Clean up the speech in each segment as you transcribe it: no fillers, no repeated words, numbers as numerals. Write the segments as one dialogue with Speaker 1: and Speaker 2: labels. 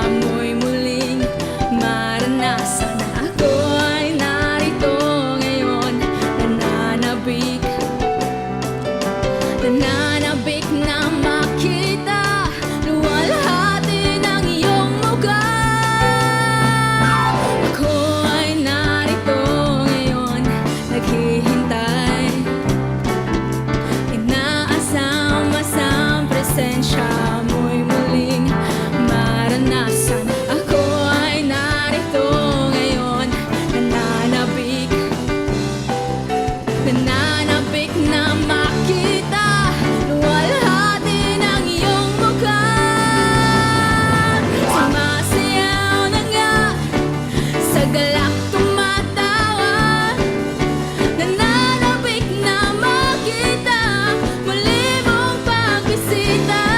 Speaker 1: mo'y muling maranasan. Ako ay narito ngayon, nananabik na makita luwalhati ng iyong mukha. Ako ay narito ngayon, naghihintay, inaasam-asam presensya mo'y muling maranasan. Ako ay narito ngayon, nananabik na makita luwalhati ng iyong mukha. Sumasayaw na nga, sa galak tumatawa, nananabik na makita muli mong pagbisita.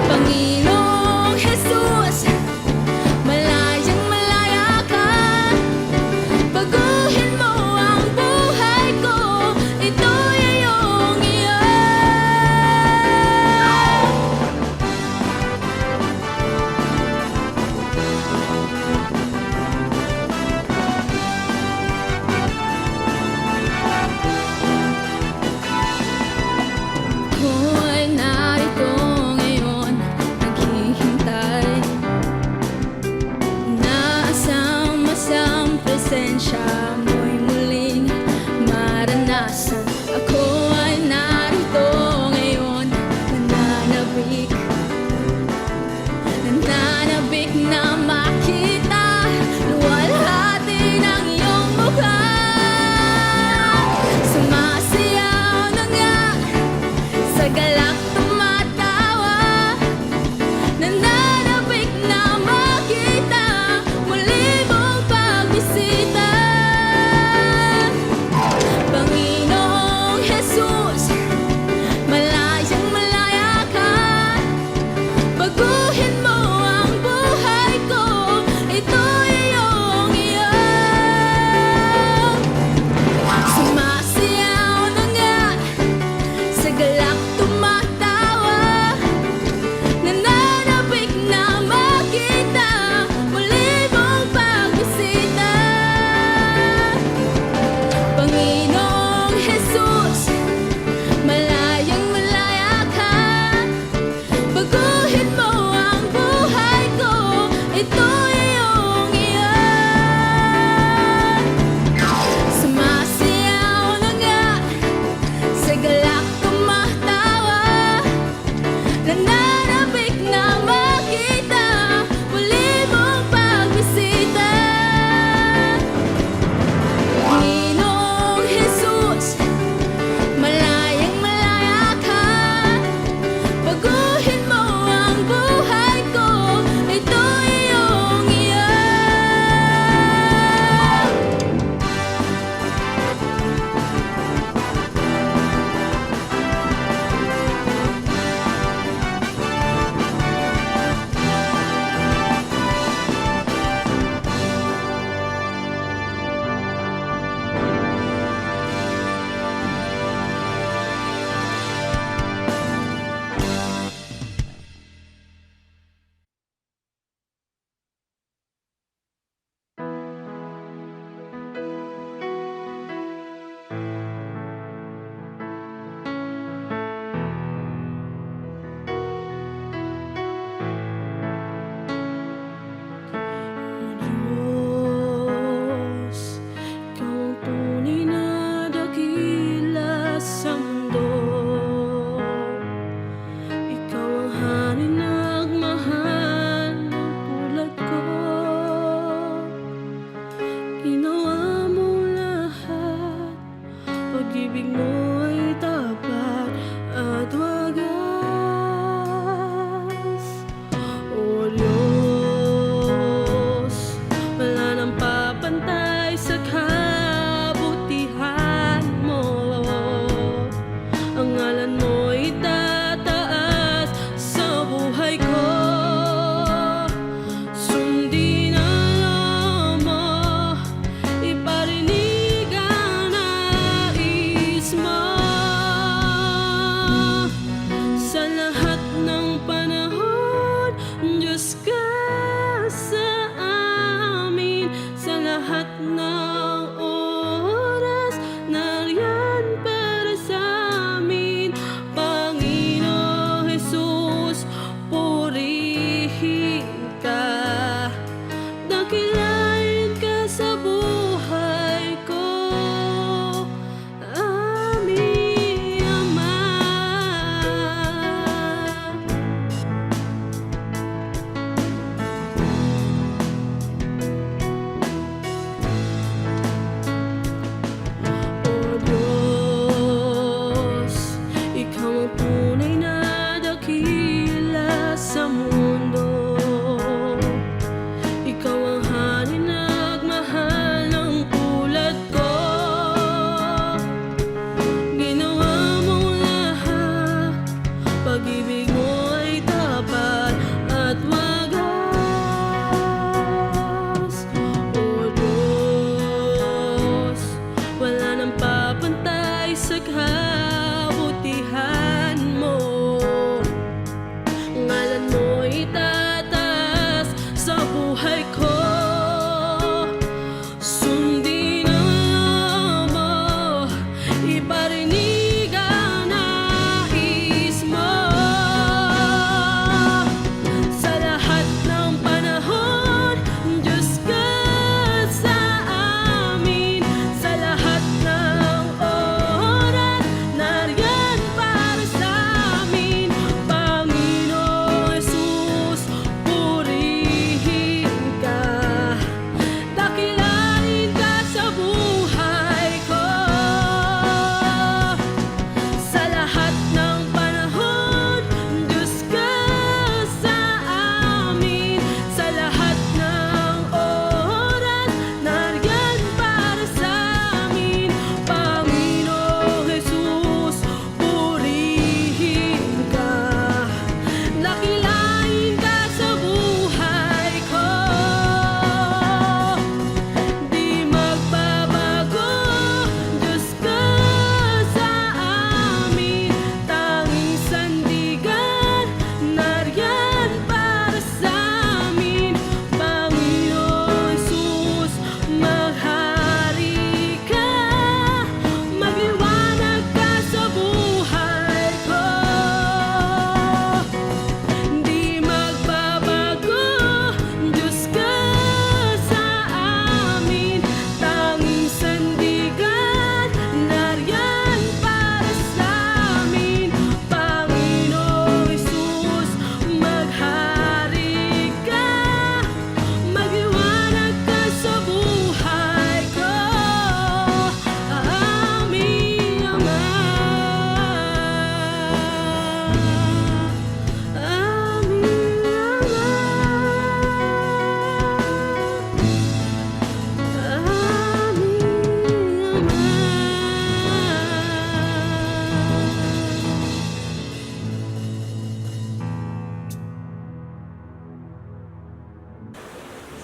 Speaker 1: Panginoong Jesus, malayang malaya ka, baguhin mo ang buhay ko, ito'y iyong iyo. Ako ay narito ngayon, naghihintay, inaasam-asam presensya mo'y muling maranasan. Ako ay narito ngayon, nananabik na makita luwalhati ng iyong mukha. Sumasayaw na nga, sa galak tumatawa, nananabik na makita muli mong pagbisita.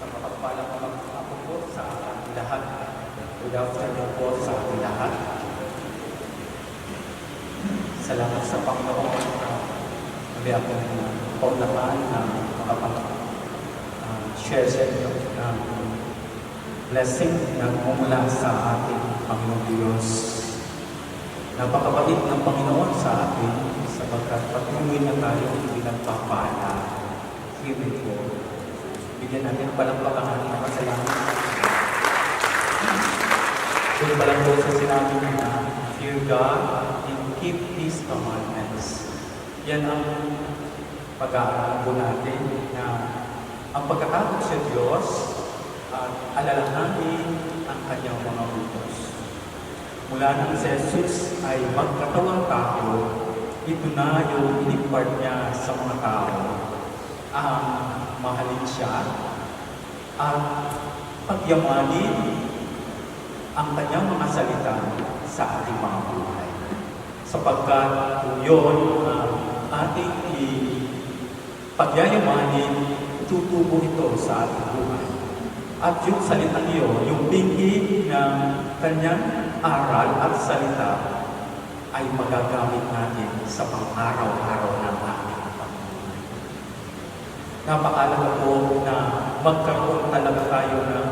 Speaker 2: Sa mapagpalang mga po sa ating lahat. Good afternoon po sa ating lahat. Salamat sa Panginoon na muli akong paunahan na makapag-share sa inyo ng blessing na mumula sa ating Panginoon Diyos. Napakabait ng Panginoon sa atin sapagkat patuloy na tayo pinagpapala. Amen po. Bigyan natin ng palakpakan na kasalanan. Doon pa lang po sa sinabi na fear God and keep His commandments. Yan ang pag-aaral po natin na ang pagkatakot sa Diyos at alalahanin ang kanyang mga utos. Mula nang si Jesus ay magkatawang tao, ito na yung inipart niya sa mga tao. Mahalin siya at pagyamanin ang kanyang mga salita sa ating mga buhay. Sapagkat yun ating pagyayamanin, tutubo ito sa ating buhay. At yung salita niyo, yung binhi ng kanyang aral at salita ay magagamit natin sa pang-araw-araw ng ating pamumuhay. Napakalaga po na magkaroon talaga tayo ng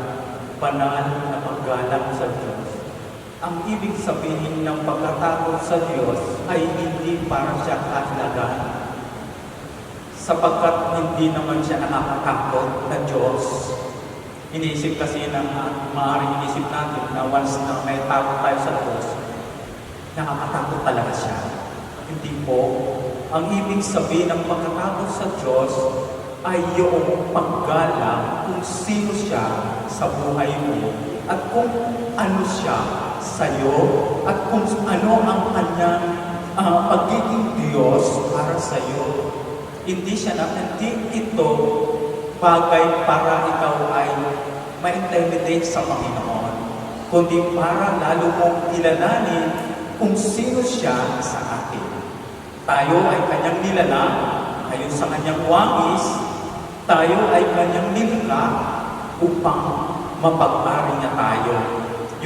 Speaker 2: banal na paggalang sa Diyos. Ang ibig sabihin ng pagkatakot sa Diyos ay hindi para siya kahalagan. Sapagkat hindi naman siya nakakatakot na Diyos. Iniisip kasi na maaaring inisip natin na once na may takot tayo sa Diyos, nakakatakot talaga siya. Hindi po. Ang ibig sabihin ng pagkatakot sa Diyos ay yung paggalang kung sino siya sa buhay mo at kung ano siya sa iyo at kung ano ang kanyang pagiging Diyos para sa iyo. Hindi ito bagay para ikaw ay ma-intimidate sa Panginoon, kundi para lalo mong kilalanin kung sino siya sa atin. Tayo ay kanyang nilalang, ayon sa kanyang wangis, tayo ay kanyang nilikha upang mapag-ari niya tayo.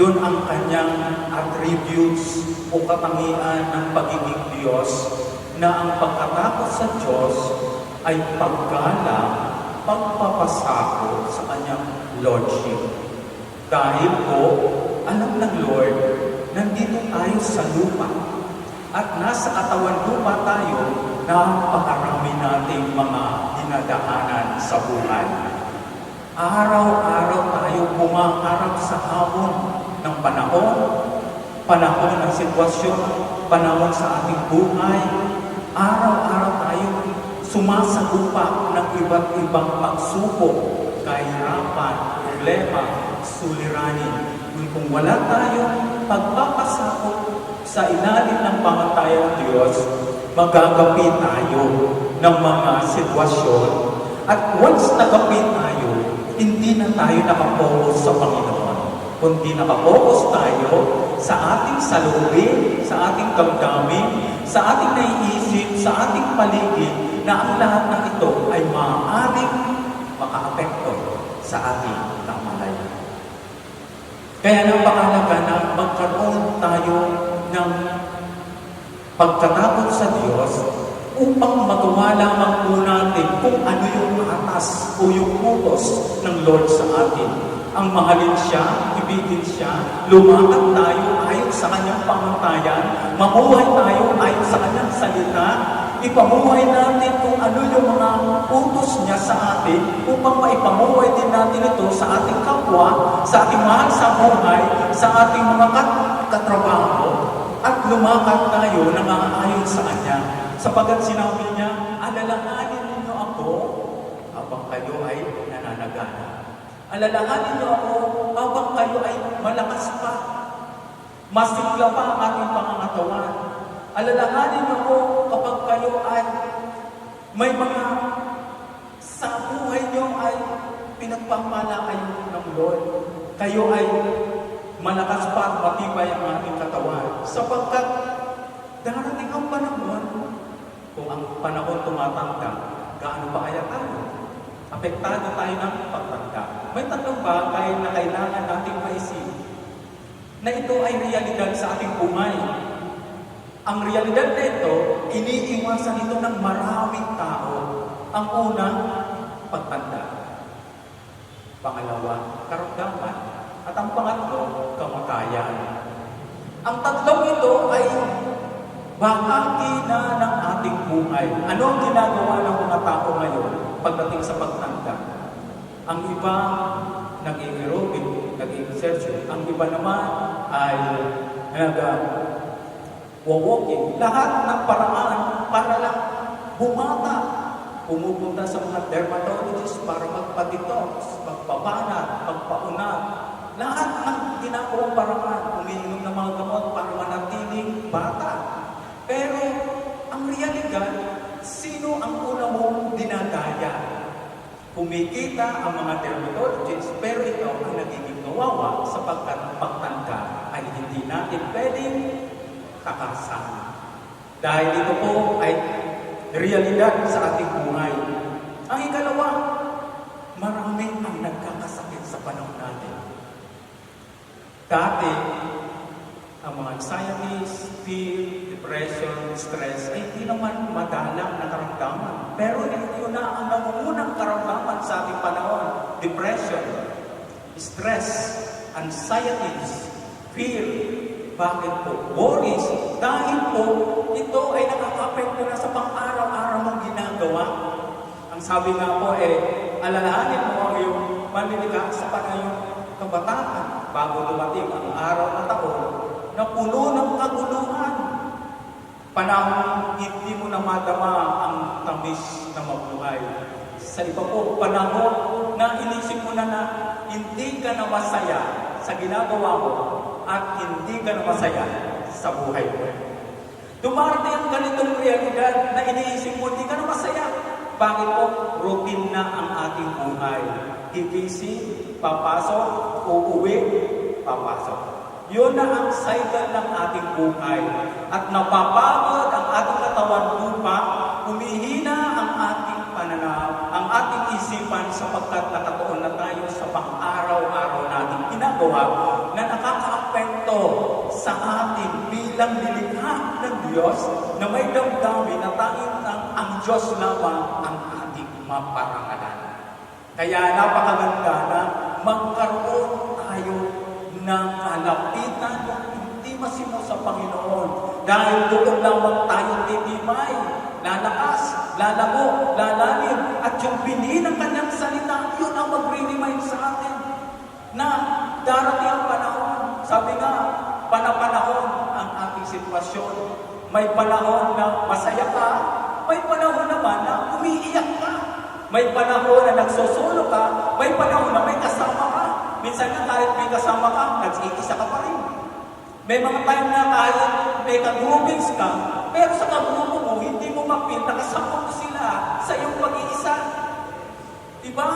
Speaker 2: Yun ang kanyang attributes o katangian ng pagiging Diyos, na ang pagkatakot sa Diyos ay paggalang, pagpapasakot sa kanyang Lordship. Dahil po, alam ng Lord, nandito tayo sa lupa at nasa katawan lupa tayo na pakarami nating mga dinadaanan sa buhay. Araw-araw tayo bumaharap sa hamon ng panahon ng sitwasyon, panahon sa ating buhay. Araw-araw tayo sumasagupa ng iba't ibang pagsubok, kahirapan, problema, suliranin. Kung wala tayong pagpapasakot sa ilalim ng pamantayan ng Diyos, magagapi tayo ng mga sitwasyon. At once nagapi tayo, hindi na tayo nakapokus sa Panginoon, kundi nakapokus tayo sa ating salubin, sa ating damdamin, sa ating naiisip, sa ating paligid, na ang lahat ng ito ay maaaring makaapekto sa ating kamalayan. Kaya napakahalaga na magkaroon tayo ng pagkatakot sa Diyos upang magawa lamang po natin kung ano yung atas o yung utos ng Lord sa atin. Ang mahalin siya, ibigin siya, lumakad tayo ayon sa kanyang pamantayan, mamuhay tayo ayon sa kanyang salita, ipamuhay natin kung ano yung mga utos niya sa atin upang maipamuhay din natin ito sa ating kapwa, sa ating mahal sa buhay, sa ating mga katrabaho, at lumakad tayo na ayon sa kanya. Sapagat sinabi niya, alalahanin ninyo ako habang kayo ay nananagana. Alalahanin niyo ako habang kayo ay malakas pa. Masigla pa ang ating pangangatawan. Alalahanin niyo ako kapag kayo ay may mga sa buhay niyo ay pinagpapala kayo ng Lord. Kayo ay malakas pa at matibay ang ating katawan. Sapagkat darating ang panahon, kung ang panahon tumatanda, gaano ba kaya tayo? Apektado tayo ng pagtanda. May tatlong bagay na kailangan nating maisip na ito ay realidad sa ating buhay. Ang realidad na ito, iniiwasan ito ng maraming tao. Ang una, pagtanda. Pangalawa, karamdaman. At ang pangatlo, kamatayan. Ang tatlong ito ay bahagi na ng ating buhay. Ano ang ginagawa ng mga tao ngayon pagdating sa pagtanda? Ang iba, nag-aerobic, nag-exercise. Ang iba naman ay walking. Lahat ng paraan para lang bumata. Pumupunta sa mga dermatologist para magpa-detox, magpabanat, magpaunat. Lahat ng ginagawang paraan, umiinom ng mga gamot para manatiling bata. Pero, ang realidad, sino ang una mong dinadaya? Kumikita ang mga dermatologists, pero ito ang nagiging kawawa sapagkat ang pagtanda ay hindi natin pwedeng kakasama. Dahil ito po ay realidad sa ating buhay. Ang ikalawa, marami ang nagkakasakit sa panahon natin. Dati, ang mga anxieties, fear, depression, stress ay hindi naman madalang na karamdaman. Pero yun na ang nangungunang karamdaman sa ating panahon. Depression, stress, anxieties, fear. Bakit po? Worries. Dahil po, ito ay nakaka-apekto na sa pang-araw-araw mong ginagawa. Ang sabi nga po alalahanin mo ang iyong manlilikha sa panayong kabataan bago dumating ang araw na taon na puno ng kaguluhan. Panahon hindi mo na madama ang tamis na mabuhay. Sa iba po, panahon na inisip mo na hindi ka na masaya sa ginagawa mo at hindi ka na masaya sa buhay mo. Dumarating ang ganitong realidad na iniisip mo, hindi ka na masaya. Bakit po? Routine na ang ating buhay. Gigising, papasok, uuwi, papasok. Yun na ang cycle ng ating buhay. At napapagod ang ating katawan lupa, humihina ang ating pananaw, ang ating isipan sapagkat nakatuon na tayo sa pang-araw-araw nating ginagawa na nakaka-apekto sa atin bilang nilikha ng Diyos na may damdamin na tanging ang Diyos lamang ang ating maparangalan. Kaya napakaganda na magkaroon tayo ng kalapitan ng intimacy mo sa Panginoon. Dahil doon lamang tayo titibay, lalakas, lalago, lalalim, at yung bini ng kanyang salita, yun ang magre-remind sa atin na darating ang panahon. Sabi nga, panapanahon ang ating sitwasyon. May panahon na masaya ka, may panahon naman na umiiyak ka. May panahon na nagsusolo ka, may panahon na may kasama ka. Minsan na kahit may kasama ka, nag-iisa ka pa rin. May mga time na kahit may ka-groupings ka, pero sa ka-grupo mo, hindi mo mapil, nakasama mo sila sa iyong pag-iisa. Diba?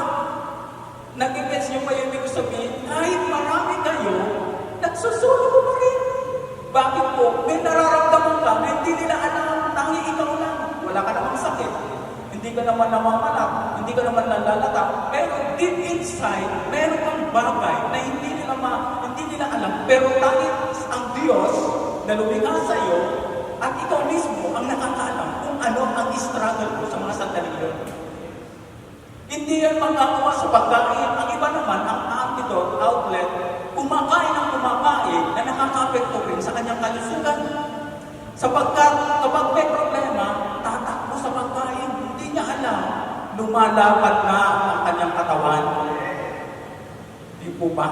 Speaker 2: Nag-gets nyo pa yung ibig sabihin, kahit marami kayo, nagsusulo mo pa rin. Bakit po? May nararamdaman ka na hindi nila alam, tangi ikaw lang. Wala ka namang sakit. Hindi ka naman namamalak, hindi ka naman nalalata. Pero deep inside, meron kang bagay na hindi nila alam. Pero tangi ang Diyos na lumikha sa iyo at ikaw mismo ang nakakaalam kung ano ang struggle mo sa mga sandali yun. Hindi yan magagawa sa pagkain. Ang iba naman, ang antidote, outlet, kumakain ng kumakain na nakakapekto rin sa kanyang kalusugan. Sapagkat kapag may problema, tatakbo sa pagkain, hindi niya alam, lumalapad na ang kanyang katawan. Di po ba?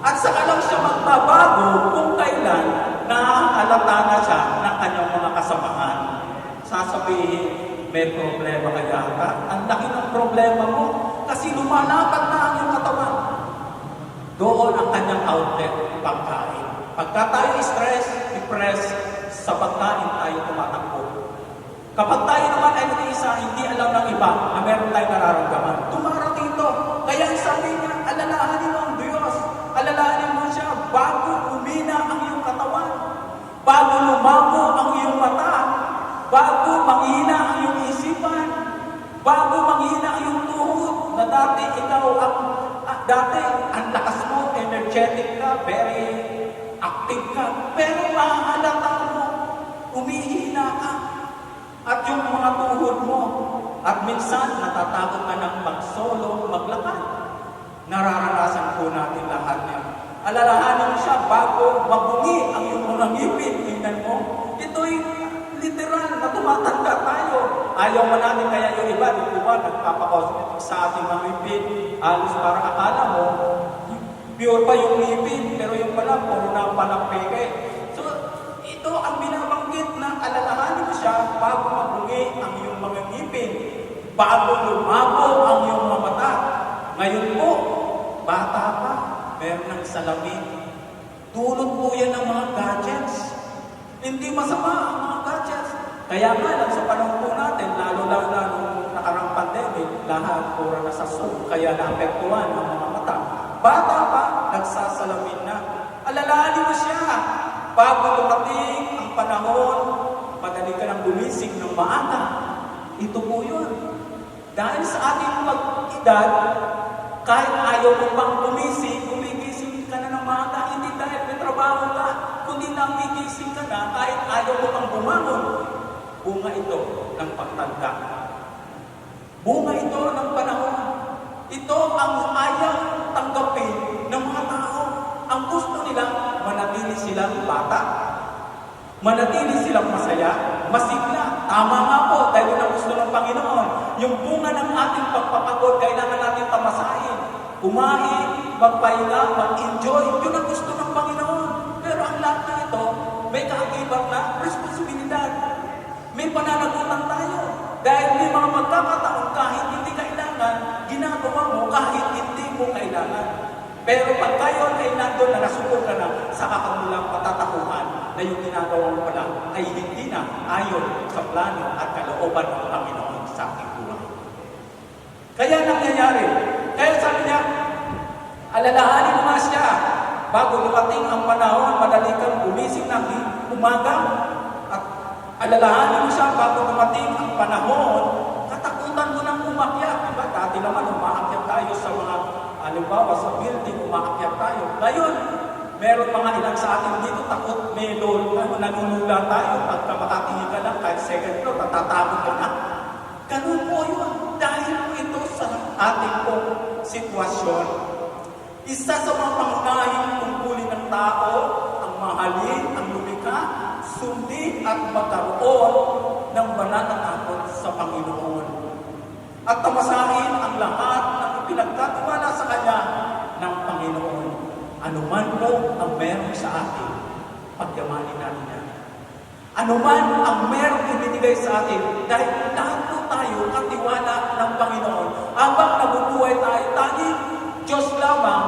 Speaker 2: At saka lang siya magbabago kung kailan naaalata na siya ng kanyang mga kasamahan. Sasabihin, may problema ka yata. Ang laki ng problema mo kasi lumalapad na ang iyong katawan. Doon ang kanyang outlet, pagkain. Pagka tayo stress, depressed, sa pagkain tayo tumatakbo. Kapag tayo naman ay nag-iisa, hindi alam ng iba na meron tayong nararamdaman. Tumarating ito. Kaya sabi niya, alalahanin mo ang Diyos. Alalahanin mo siya bago umina ang iyong katawan. Bago lumago ang iyong mata. Bago manghina ang iyong isipan. Bago manghina ang iyong tuhod na Dati, ang lakas mo, energetic ka, very active ka, pero mahalata mo, umihina ka. At yung mga tuhod mo, at minsan natatakot ka ng mag-solo, maglakad. Nararanasan po natin lahat niya. Alalahanin mo siya bago mabungi ang iyong mga ngipin. Tingnan mo, ito'y literal na tumatanda tayo. Ayaw mo natin kaya yung iba, di po ba, nagpapakosmetic sa ating mga ngipin. Alos para akala mo, pure pa yung ngipin, pero yung pala, puro na palang peke. So, ito ang binabanggit na alalahanin mo siya bago mabungi ang iyong mga ngipin. Bago lumabo ang iyong mga mata. Ngayon po, bata pa, meron ng salamin. Dulot po yan ng mga gadgets. Hindi masama ang mga gadgets. Kaya nga lang sa panahon po natin, lalo-lalo na nung nakarang pandemic, lahat pura na sa Zoom, kaya naapektuhan ang mga mata. Bata pa, nagsasalamin na. Alalahanin mo siya. Bago dumating ang panahon, madali ka nang gumising ng maaga. Ito po yun. Dahil sa ating mag-edad, kahit ayaw mo pang gumigising ka na ng maaga, hindi dahil may trabaho ka, kundi nagigising ka na kahit ayaw mo pang bumangon. Bunga ito ng pagtanda. Bunga ito ng panahon. Ito ang ayaw tanggapin ng mga tao. Ang gusto nila, manatili silang bata. Manatili silang masaya, masigla. Tama nga po, dahil yun ang gusto ng Panginoon. Yung bunga ng ating pagpapagod, kailangan natin tamasahin. Kumain, magpahinga, mag-enjoy. Yun ang gusto ng Panginoon. Pero ang lahat na ito, may kaakibat na responsibilidad. May pananagutan tayo. Dahil may mga magkakataon kahit hindi kailangan, ginagawa mo kahit hindi mo kailangan. Pero pag kayo ay nandun na nasubok ka na, saka ka mulang patatakuhan na yung ginagawa mo pala ay hindi na ayon sa plano at kalooban ng Panginoon sa ating buhay. Kaya nangyayari. Kaya sabi niya, alalahanin mo siya. Bago dumating ang panahon, madali kang gumising ng umaga. At alalahanin mo siya bago dumating ang panahon, katakutan mo ng umakyat. Diba? Dati naman umaakyat tayo sa mga halimbawa sa building, umaakyat tayo. Ngayon, meron mga ilang sa atin dito, takot, may nanunula tayo. Pagka makatingin ka lang, kahit second floor, natatakot ka na. Ganun po yun. Dahil po ito sa ating pong sitwasyon. Isa sa mga pangunahing tungkulin ng tao, ang mahalin, ang lumikha, sundin at magkaroon ng banal na takot sa Panginoon. At tamasahin ang lahat ng pinagkatiwala sa Kanya ng Panginoon. Anuman po ang meron sa atin, pagyamanin natin yan. Anuman ang meron ibinigay sa atin, dahil lahat po tayo katiwala ng Panginoon. Habang nabubuhay tayo, tanging Diyos lamang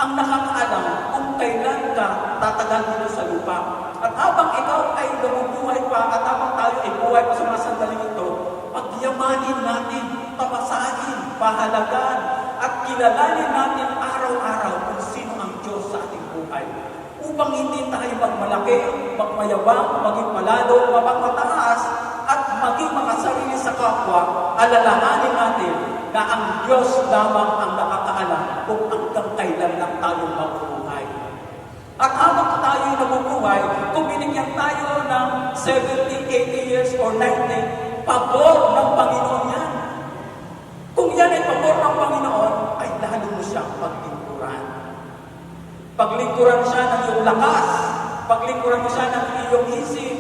Speaker 2: ang nakakaalam kung kailan ka tatagal dito sa lupa. At habang ikaw ay nabubuhay pa, at habang tayo ay buhay pa sa mga sandaling ito, pagyamanin natin, tapasahin, pahalagan, at kilalanin natin araw-araw kung sino ang Diyos sa ating buhay. Upang hindi tayo magmalaki, magmayabang, maging palalo, mapagmataas, at maging makasarili sa kapwa, alalahanin natin na ang Diyos lamang ang nakakaalam kung hanggang kailan lang tayo mabubuhay. At habang tayo nabubuhay, kung binigyan tayo ng 70, 80 years or 90, pabor ng Panginoon yan. Kung yan ay pabor ng Panginoon, ay lalo mo siyang paglingkuran. Paglingkuran siya ng iyong lakas, paglingkuran mo siya ng iyong isip,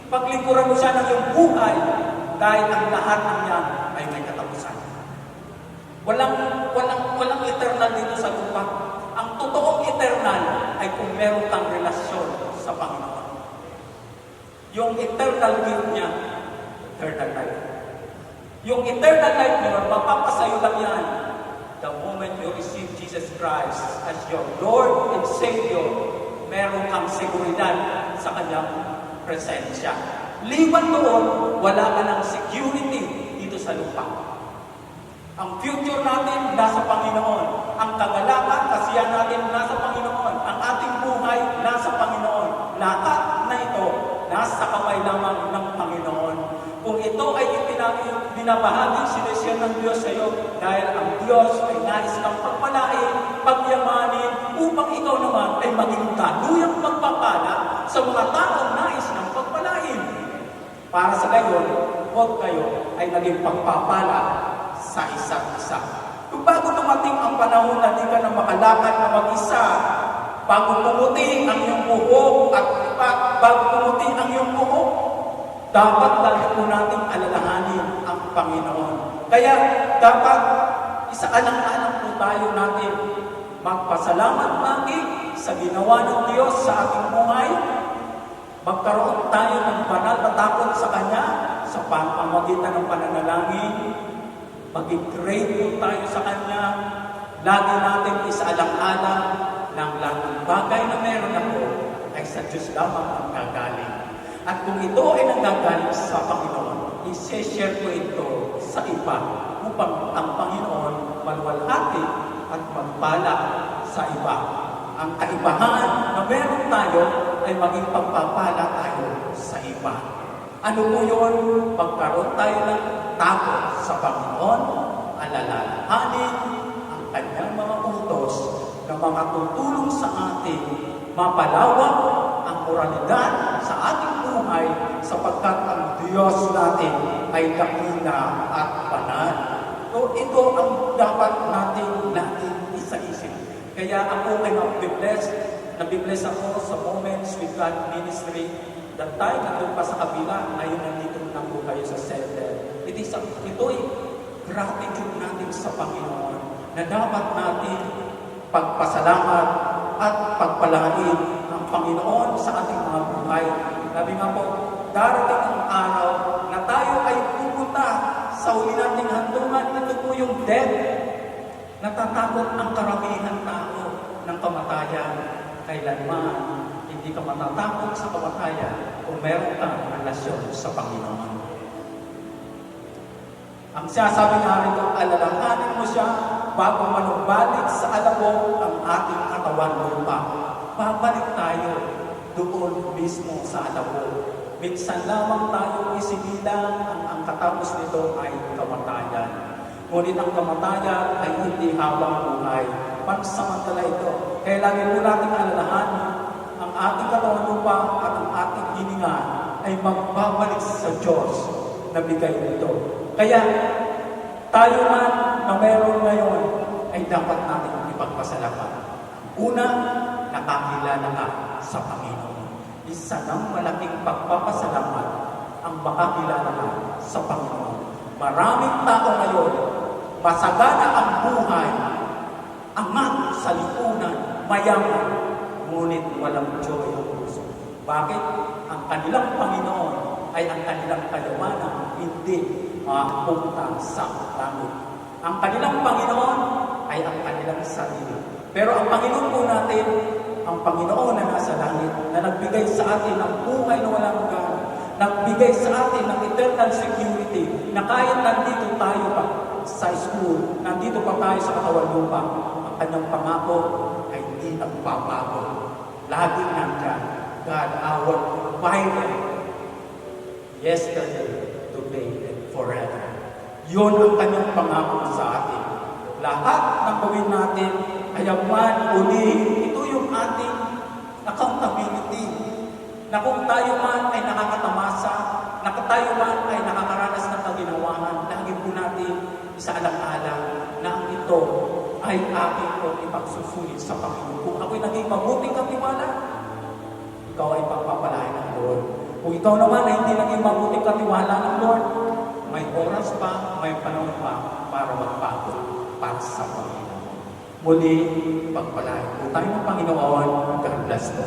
Speaker 2: paglingkuran mo siya ng iyong buhay, dahil ang lahat ng yan ay may katapusan. Walang eternal dito sa lupa. Ang totoong eternal ay kung meron kang relasyon sa Panginoon. Yung eternal gift niya, eternal life. Yung eternal life niya, mapapasayo lang yan the moment you receive Jesus Christ as your Lord and Savior. Meron kang seguridad sa Kanyang presensya. Liban doon, wala ka ng security dito sa lupa. Ang future natin nasa Panginoon. Ang kagalakan, kasiyahan natin nasa Panginoon. Ang ating buhay nasa Panginoon. Lahat na ito nasa kamay lamang ng Panginoon. Kung ito ay binabahagi, sinesya ng Diyos sa iyo, dahil ang Diyos ay nais kang pagpalain pagyamanin upang ikaw naman ay maging daluyang pagpapala sa mga taong nais ng pagpalain. Para sa gayon, huwag kayo ay naging pagpapala sa isa't isa. Kung bago dumating ang panahon na di ka na makalakad na mag-isa, bago pumuti ang iyong buhok at bago pumuti ang iyong buhok, dapat lagi po nating alalahanin ang Panginoon. Kaya dapat isaalang-alang po tayo natin magpasalamat lagi sa ginawa ng Diyos sa ating buhay. Magkaroon tayo ng banal na takot sa Kanya sa pamamagitan ng pananalangin. Maging grateful tayo sa Kanya. Lagi natin isaalang-alang ng lahat ng bagay na meron ako ay sa Diyos lamang ang gagaling. At kung ito ay nanggagaling sa Panginoon, i-share ko ito sa iba upang ang Panginoon malwalhati at magpala sa iba. Ang kaibahan na meron tayo ay maging pagpapala tayo sa iba. Ano po yun? Pagkaroon tayo ng takot sa Panginoon, alalahanin ang Kanyang mga utos na mga tutulong sa atin mapalawak ang moralidad sa ating buhay sapagkat ang Diyos natin ay dakila at banal. So ito ang dapat natin isa-isip. Kaya ako ay nabibless ako sa Moments with God Ministry. That time, nandun pa sa kabila, ngayon nandito na po kayo sa center. Ito'y gratitude natin sa Panginoon na dapat natin pagpasalamat at pagpalain ang Panginoon sa ating mga buhay. Sabi nga po, darating ang araw na tayo ay pupunta sa huli nating handungan. Ito po yung death. Natatakot ang karamihan tao ng kamatayan. Kailanman, hindi ka matatakot sa kamatayan kung meron kang relasyon sa Panginoon. Ang sinasabi nga rito, alalahanin mo siya bago manumbalik sa alabok ang ating katawan lupa. Babalik tayo doon mismo sa alabok. Minsan lamang tayo isibilang ang katapos nito ay kamatayan. Ngunit ang kamatayan ay hindi habang buhay. Pansamantala ito. Kaya lagi po natin alalahanin ang ating katawan lupa at ang ating hininga ay magbabalik sa Diyos na bigay nito. Kaya tayo man na meron ngayon ay dapat natin ipagpasalamat. Una, nakakilala ka sa Panginoon. Isa ng malaking pagpapasalamat ang makakilala ka sa Panginoon. Maraming tao ngayon, masagana ang buhay, angat sa lipunan, mayaman, ngunit walang joy ang puso. Bakit? Ang kanilang Panginoon ay ang kanilang kayamanan, hindi mapunta sa langit. Ang kanilang Panginoon ay ang kanilang sarili. Pero ang Panginoon po natin, ang Panginoon na nasa langit, na nagbigay sa atin ng buhay na walang hanggan, nagbigay sa atin ng eternal security, na kahit nandito tayo pa sa school, nandito pa tayo sa katawan lupa, ang kanyang pangako ay hindi nagbabago. Laging nandyan, God, our provider, yesterday, today, and forever. Yun ang kanyang pangako sa atin. Lahat ng gawin natin, ayaman, uli, ito yung ating accountability. Na kung tayo man ay nakakatamasa, na kung tayo man ay nakakaranas ng kaginawahan, lagi po natin isaalang-alang na ang ito ay aking kong ipagsusulit sa Panginoon. Kung ako'y naging mabuting katiwala, ikaw ay pagpapalain ng Lord. Kung ikaw naman ay hindi naging mabuting katiwala ng Lord, may oras pa, may panahon pa para magbago para sa Panginoon. Muli, pagpalain po tayo ng Panginoon. God bless po.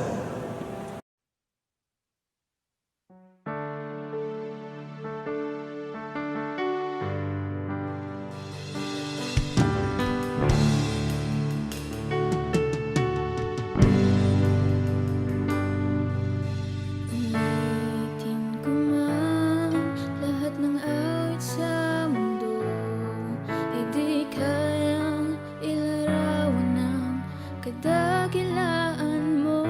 Speaker 1: Ulitin ko man lahat ng awit sa mundo, ay di kayang ilarawan ng kadakilaan mo.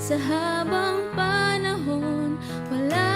Speaker 1: Sa habang panahon, wala